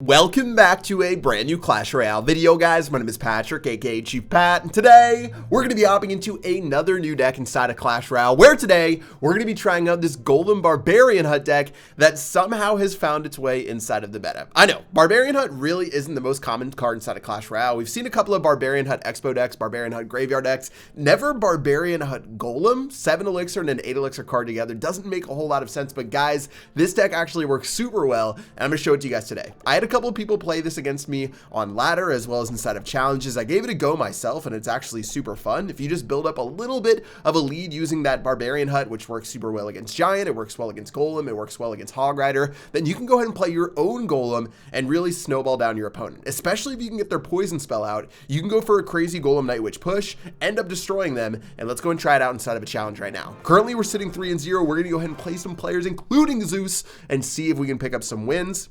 Welcome back to a brand new Clash Royale video, guys. My name is Patrick, aka Chief Pat, and today we're going to be hopping into another new deck inside of Clash Royale, where today we're going to be trying out this Golem Barbarian Hut deck that somehow has found its way inside of the meta. I know, Barbarian Hut really isn't the most common card inside of Clash Royale. We've seen a couple of Barbarian Hut Expo decks, Barbarian Hut Graveyard decks, never Barbarian Hut Golem. 7 Elixir and an 8 Elixir card together doesn't make a whole lot of sense, but guys, this deck actually works super well, and I'm going to show it to you guys today. I had a couple of people play this against me on ladder as well as inside of challenges. I gave it a go myself, and it's actually super fun. If you just build up a little bit of a lead using that Barbarian Hut, which works super well against Giant, it works well against Golem, it works well against Hog Rider, then you can go ahead and play your own Golem and really snowball down your opponent. Especially if you can get their poison spell out, you can go for a crazy Golem Night Witch push, end up destroying them, and let's go and try it out inside of a challenge right now. Currently, we're sitting 3-0. We're gonna go ahead and play some players, including Zeus, and see if we can pick up some wins.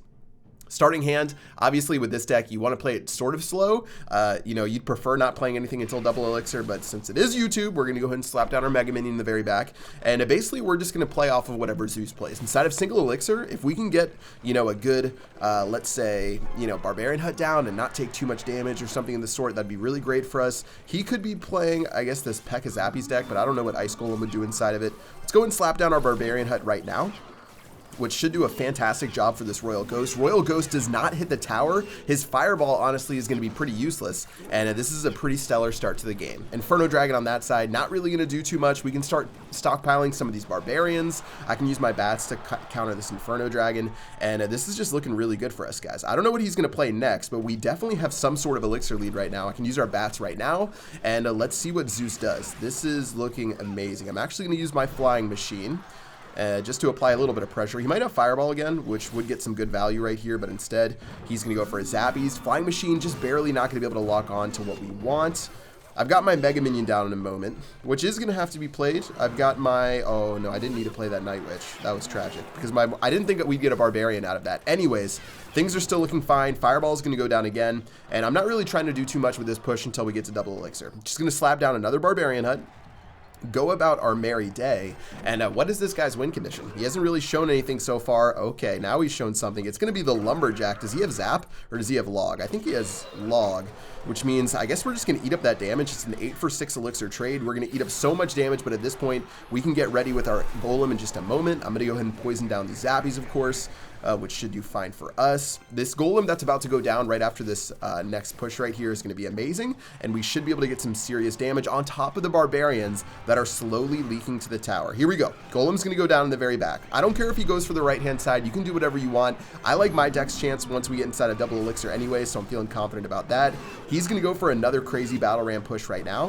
Starting hand, obviously with this deck, you want to play it sort of slow. You'd prefer not playing anything until double elixir, but since it is YouTube, we're going to go ahead and slap down our Mega Minion in the very back. And basically, we're just going to play off of whatever Zeus plays. Inside of single elixir, if we can get, a good, let's say, Barbarian Hut down and not take too much damage or something of the sort, that'd be really great for us. He could be playing, I guess, this Pekka Zappies deck, but I don't know what Ice Golem would do inside of it. Let's go and slap down our Barbarian Hut right now, which should do a fantastic job for this Royal Ghost. Royal Ghost does not hit the tower. His Fireball, honestly, is going to be pretty useless, and this is a pretty stellar start to the game. Inferno Dragon on that side, not really going to do too much. We can start stockpiling some of these Barbarians. I can use my bats to counter this Inferno Dragon, and this is just looking really good for us, guys. I don't know what he's going to play next, but we definitely have some sort of elixir lead right now. I can use our bats right now, and let's see what Zeus does. This is looking amazing. I'm actually going to use my Flying Machine, just to apply a little bit of pressure. He might have Fireball again, which would get some good value right here, but instead, he's going to go for a Zappies. Flying Machine just barely not going to be able to lock on to what we want. I've got my Mega Minion down in a moment, which is going to have to be played. I've got my... Oh, no, I didn't need to play that Night Witch. That was tragic, because I didn't think that we'd get a Barbarian out of that. Anyways, things are still looking fine. Fireball is going to go down again, and I'm not really trying to do too much with this push until we get to double elixir. Just going to slap down another Barbarian Hut, go about our merry day. And what is this guy's win condition? He hasn't really shown anything so far. Okay, now he's shown something. It's going to be the Lumberjack. Does he have Zap or does he have Log? I think he has Log, which means I guess we're just going to eat up that damage. It's an 8-for-6 elixir trade. We're going to eat up so much damage, but at this point, we can get ready with our Golem in just a moment. I'm going to go ahead and poison down these Zappies, of course, which should do fine for us. This Golem that's about to go down right after this next push right here is going to be amazing, and we should be able to get some serious damage on top of the Barbarians that are slowly leaking to the tower. Here we go. Golem's going to go down in the very back. I don't care if he goes for the right-hand side. You can do whatever you want. I like my deck's chance once we get inside of double elixir anyway, so I'm feeling confident about that. He's going to go for another crazy battle ram push right now,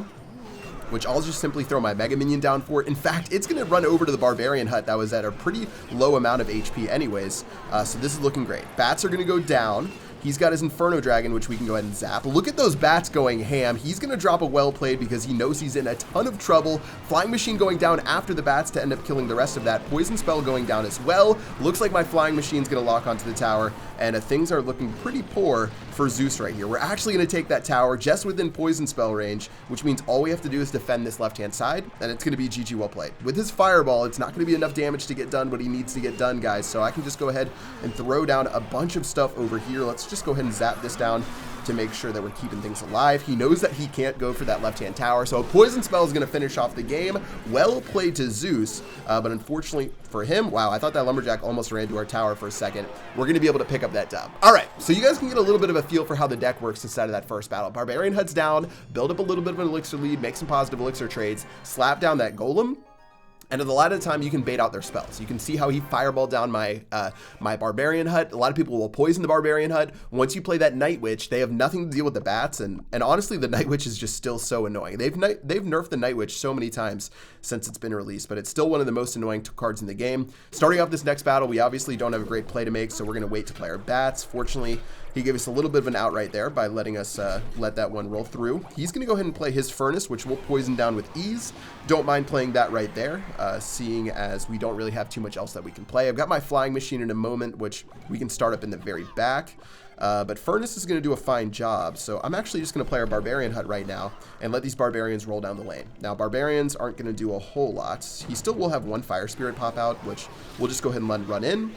which I'll just simply throw my Mega Minion down for. In fact, it's going to run over to the Barbarian Hut that was at a pretty low amount of HP anyways, so this is looking great. Bats are going to go down. He's got his Inferno Dragon, which we can go ahead and zap. Look at those bats going ham. He's going to drop a well played because he knows he's in a ton of trouble. Flying Machine going down after the bats to end up killing the rest of that. Poison Spell going down as well. Looks like my Flying Machine's going to lock onto the tower, and things are looking pretty poor for Zeus right here. We're actually going to take that tower just within Poison Spell range, which means all we have to do is defend this left-hand side, and it's going to be GG well played. With his Fireball, it's not going to be enough damage to get done what he needs to get done, guys, so I can just go ahead and throw down a bunch of stuff over here. Let's just go ahead and zap this down to make sure that we're keeping things alive. He knows that he can't go for that left-hand tower, so a Poison Spell is going to finish off the game. Well played to Zeus, but unfortunately for him, wow, I thought that Lumberjack almost ran to our tower for a second. We're going to be able to pick up that dub. All right, so you guys can get a little bit of a feel for how the deck works inside of that first battle. Barbarian Hut's down, build up a little bit of an elixir lead, make some positive elixir trades, slap down that Golem, and a lot of the time you can bait out their spells. You can see how he fireballed down my my Barbarian Hut. A lot of people will poison the Barbarian Hut. Once you play that Night Witch, they have nothing to deal with the bats, and honestly, the Night Witch is just still so annoying. They've nerfed the Night Witch so many times since it's been released, but it's still one of the most annoying cards in the game. Starting off this next battle, we obviously don't have a great play to make, so we're going to wait to play our bats. Fortunately, he gave us a little bit of an out right there by letting us let that one roll through. He's going to go ahead and play his Furnace, which will poison down with ease. Don't mind playing that right there, seeing as we don't really have too much else that we can play. I've got my Flying Machine in a moment, which we can start up in the very back. But Furnace is going to do a fine job, so I'm actually just going to play our Barbarian Hut right now and let these Barbarians roll down the lane. Now, Barbarians aren't going to do a whole lot. He still will have one Fire Spirit pop out, which we'll just go ahead and let run in.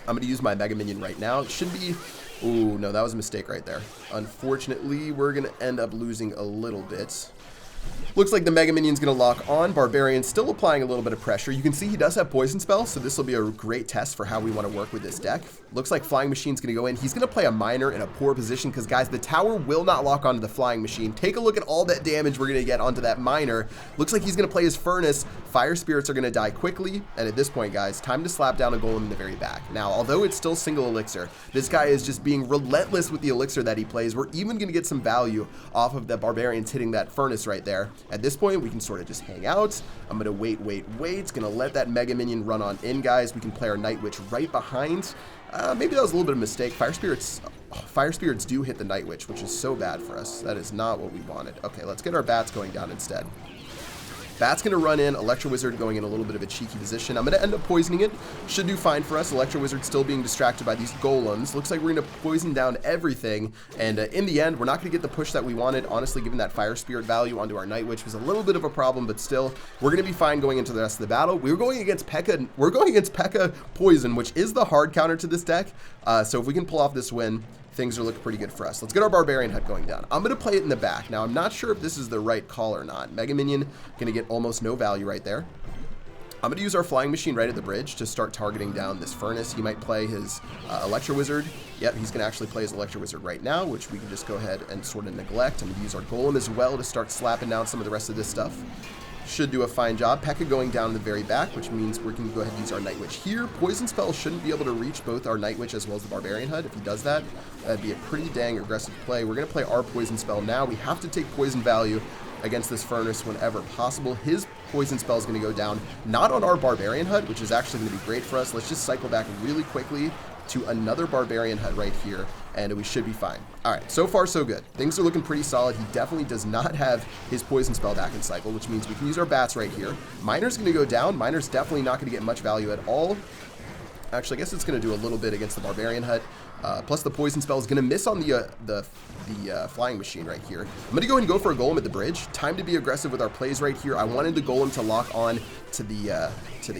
I'm going to use my Mega Minion right now. It should be Ooh, no, that was a mistake right there. Unfortunately, we're going to end up losing a little bit. Looks like the Mega Minion's going to lock on. Barbarian still applying a little bit of pressure. You can see he does have Poison Spell, so this will be a great test for how we want to work with this deck. Looks like Flying Machine's going to go in. He's going to play a Miner in a poor position because, guys, the tower will not lock onto the Flying Machine. Take a look at all that damage we're going to get onto that Miner. Looks like he's going to play his Furnace. Fire Spirits are going to die quickly, and at this point, guys, time to slap down a Golem in the very back. Now, although it's still single Elixir, this guy is just being relentless with the Elixir that he plays. We're even going to get some value off of the Barbarians hitting that Furnace right there. At this point, we can sort of just hang out. I'm going to wait. It's going to let that Mega Minion run on in, guys. We can play our Night Witch right behind. Maybe that was a little bit of a mistake. Fire Spirits do hit the Night Witch, which is so bad for us. That is not what we wanted. Okay, let's get our Bats going down instead. Bat's going to run in. Electro Wizard going in a little bit of a cheeky position. I'm going to end up poisoning it. Should do fine for us. Electro Wizard still being distracted by these golems. Looks like we're going to poison down everything. And in the end, we're not going to get the push that we wanted. Honestly, given that Fire Spirit value onto our Night Witch was a little bit of a problem, but still, we're going to be fine going into the rest of the battle. We're going against P.E.K.K.A. We're going against P.E.K.K.A. Poison, which is the hard counter to this deck. So if we can pull off this win, things are looking pretty good for us. Let's get our Barbarian Hut going down. I'm going to play it in the back. Now, I'm not sure if this is the right call or not. Mega Minion going to get almost no value right there. I'm going to use our Flying Machine right at the bridge to start targeting down this Furnace. He might play his Electro Wizard. Yep, he's going to actually play his Electro Wizard right now, which we can just go ahead and sort of neglect. I'm going to use our Golem as well to start slapping down some of the rest of this stuff. Should do a fine job. P.E.K.K.A. going down in the very back, which means we can go ahead and use our Night Witch here. Poison Spell shouldn't be able to reach both our Night Witch as well as the Barbarian Hut. If he does that, that'd be a pretty dang aggressive play. We're going to play our Poison Spell now. We have to take Poison value against this Furnace whenever possible. His Poison Spell is going to go down, not on our Barbarian Hut, which is actually going to be great for us. Let's just cycle back really quickly to another Barbarian Hut right here, and we should be fine. All right, so far so good. Things are looking pretty solid. He definitely does not have his Poison Spell back in cycle, which means we can use our Bats right here. Miner's going to go down. Miner's definitely not going to get much value at all. Actually, I guess it's going to do a little bit against the Barbarian Hut. Plus the Poison Spell is going to miss on the Flying Machine right here. I'm going to go ahead and go for a Golem at the bridge. Time to be aggressive with our plays right here. I wanted the Golem to lock on to the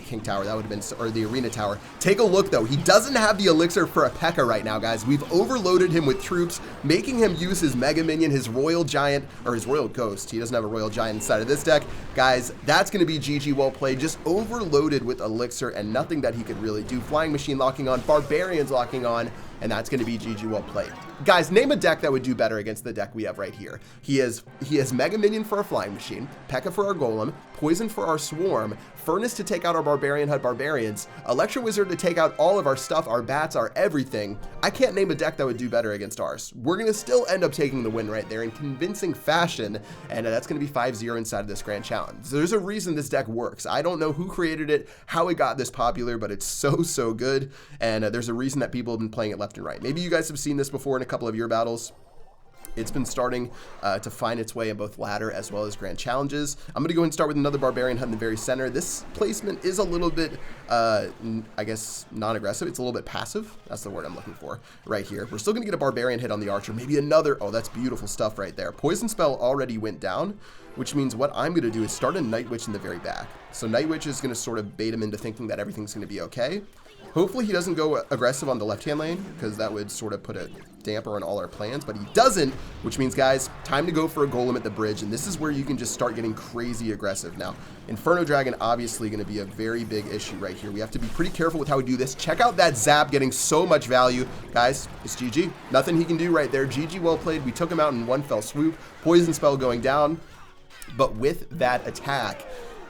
King Tower. That would have been, or the Arena Tower. Take a look though. He doesn't have the Elixir for a P.E.K.K.A. right now, guys. We've overloaded him with troops, making him use his Mega Minion, his Royal Giant, or his Royal Ghost. He doesn't have a Royal Giant inside of this deck. Guys, that's going to be GG well played. Just overloaded with Elixir and nothing that he could really do. Flying Machine locking on, Barbarians locking on, and that's going to be GG well played. Guys, name a deck that would do better against the deck we have right here. He has Mega Minion for our Flying Machine, P.E.K.K.A. for our Golem, Poison for our Swarm, Furnace to take out our Barbarian Hut Barbarians, Electro Wizard to take out all of our stuff, our Bats, our everything. I can't name a deck that would do better against ours. We're going to still end up taking the win right there in convincing fashion, and that's going to be 5-0 inside of this Grand Challenge. There's a reason this deck works. I don't know who created it, how it got this popular, but it's so good, and there's a reason that people have been playing it left and right. Maybe you guys have seen this before in a couple of your battles. It's been starting to find its way in both ladder as well as grand challenges. I'm going to go ahead and start with another Barbarian Hut in the very center. This placement is a little bit, I guess, non-aggressive. It's a little bit passive. That's the word I'm looking for right here. We're still going to get a Barbarian hit on the Archer. Maybe another. Oh, that's beautiful stuff right there. Poison Spell already went down, which means what I'm going to do is start a Night Witch in the very back. So Night Witch is going to sort of bait him into thinking that everything's going to be okay. Hopefully he doesn't go aggressive on the left-hand lane, because that would sort of put a damper on all our plans, but he doesn't, which means, guys, time to go for a Golem at the bridge, and this is where you can just start getting crazy aggressive. Now, Inferno Dragon obviously going to be a very big issue right here. We have to be pretty careful with how we do this. Check out that Zap getting so much value. Guys, it's GG. Nothing he can do right there. GG well played. We took him out in one fell swoop. Poison Spell going down, but with that attack,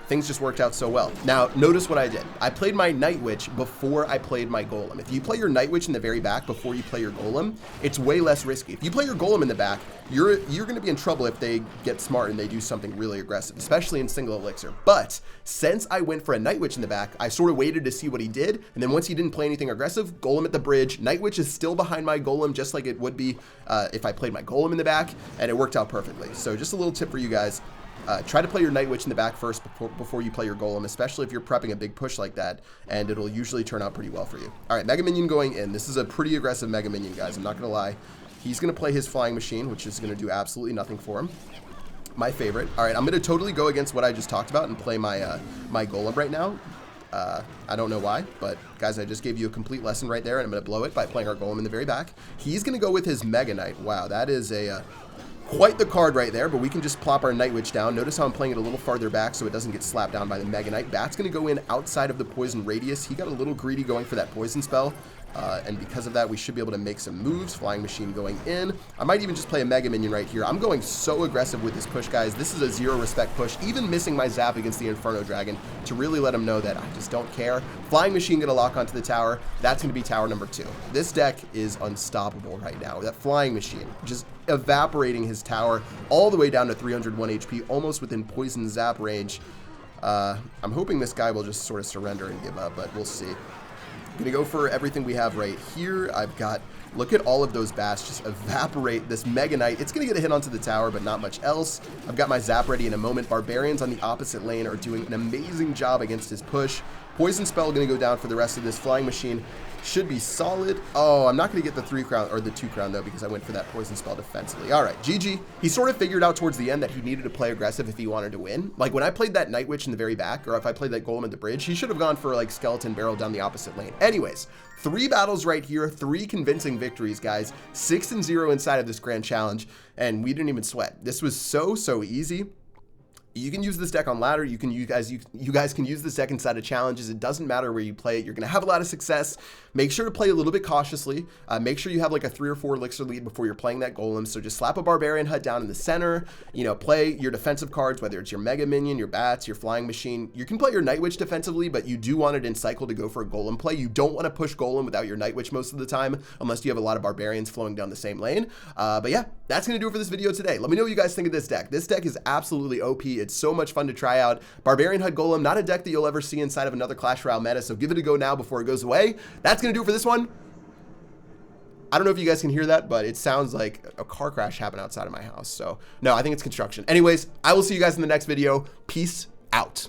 things just worked out so well. Now, notice what I did. I played my Night Witch before I played my Golem. If you play your Night Witch in the very back before you play your Golem, it's way less risky. If you play your Golem in the back, you're going to be in trouble if they get smart and they do something really aggressive, especially in single Elixir. But since I went for a Night Witch in the back, I sort of waited to see what he did, and then once he didn't play anything aggressive, Golem at the bridge. Night Witch is still behind my Golem, just like it would be if I played my Golem in the back, and it worked out perfectly. So just a little tip for you guys. Try to play your Night Witch in the back first before you play your Golem, especially if you're prepping a big push like that, and it'll usually turn out pretty well for you. All right, Mega Minion going in. This is a pretty aggressive Mega Minion, guys. I'm not going to lie. He's going to play his Flying Machine, which is going to do absolutely nothing for him. My favorite. All right, I'm going to totally go against what I just talked about and play my my Golem right now. I don't know why, but guys, I just gave you a complete lesson right there, and I'm going to blow it by playing our golem in the very back. He's going to go with his Mega Knight. Wow, that is a quite the card right there, but we can just plop our Night Witch down. Notice how I'm playing it a little farther back so it doesn't get slapped down by the Mega Knight. Bat's going to go in outside of the poison radius. He got a little greedy going for that poison spell. And because of that, we should be able to make some moves. Flying Machine going in. I might even just play a Mega Minion right here. I'm going so aggressive with this push, guys. This is a zero respect push, even missing my zap against the Inferno Dragon to really let him know that I just don't care. Flying Machine going to lock onto the tower. That's going to be tower number 2. This deck is unstoppable right now. That Flying Machine just evaporating his tower all the way down to 301 HP, almost within poison zap range. I'm hoping this guy will just sort of surrender and give up, but we'll see. Gonna go for everything we have right here. I've got, look at all of those bats just evaporate this Mega Knight. It's gonna get a hit onto the tower, but not much else. I've got my zap ready in a moment. Barbarians on the opposite lane are doing an amazing job against his push. Poison spell gonna go down for the rest of this. Flying Machine should be solid. Oh, I'm not gonna get the 3 crown or the 2 crown though, because I went for that poison spell defensively. All right, GG. He sort of figured out towards the end that he needed to play aggressive if he wanted to win. Like when I played that Night Witch in the very back, or if I played that Golem at the bridge, he should have gone for like Skeleton Barrel down the opposite lane. Anyways, 3 battles right here, 3 convincing victories, guys. 6-0 inside of this grand challenge, and we didn't even sweat. This was so easy. You can use this deck on ladder. You guys can use this deck inside of challenges. It doesn't matter where you play it. You're going to have a lot of success. Make sure to play a little bit cautiously. Make sure you have like a 3 or 4 elixir lead before you're playing that golem. So just slap a Barbarian Hut down in the center. You know, play your defensive cards, whether it's your Mega Minion, your Bats, your Flying Machine. You can play your Night Witch defensively, but you do want it in cycle to go for a golem play. You don't want to push golem without your Night Witch most of the time, unless you have a lot of Barbarians flowing down the same lane. But yeah, that's going to do it for this video today. Let me know what you guys think of this deck. This deck is absolutely OP. It's so much fun to try out. Barbarian Hut Golem, not a deck that you'll ever see inside of another Clash Royale meta, so give it a go now before it goes away. That's going to do it for this one. I don't know if you guys can hear that, but it sounds like a car crash happened outside of my house. So, no, I think it's construction. Anyways, I will see you guys in the next video. Peace out.